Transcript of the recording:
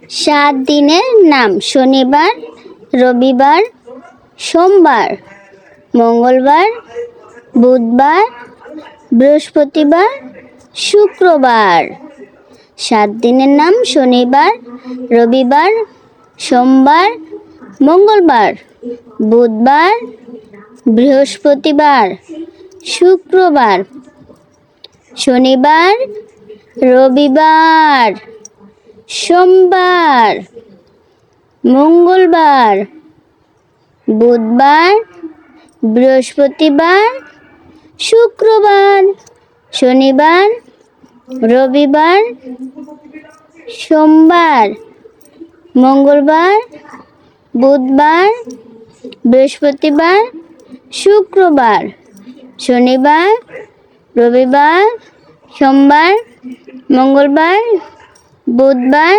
সাত দিনের নাম: শনিবার, রবিবার, সোমবার, মঙ্গলবার, বুধবার, বৃহস্পতিবার, শুক্রবার। সাত দিনের নাম: শনিবার, রবিবার, সোমবার, মঙ্গলবার, বুধবার, বৃহস্পতিবার, শুক্রবার। শনিবার, রবিবার, সোমবার, মঙ্গলবার, বুধবার, বৃহস্পতিবার, শুক্রবার। শনিবার, রবিবার, সোমবার, মঙ্গলবার, বুধবার, বৃহস্পতিবার, শুক্রবার। শনিবার, রবিবার, সোমবার, মঙ্গলবার, বুধবার।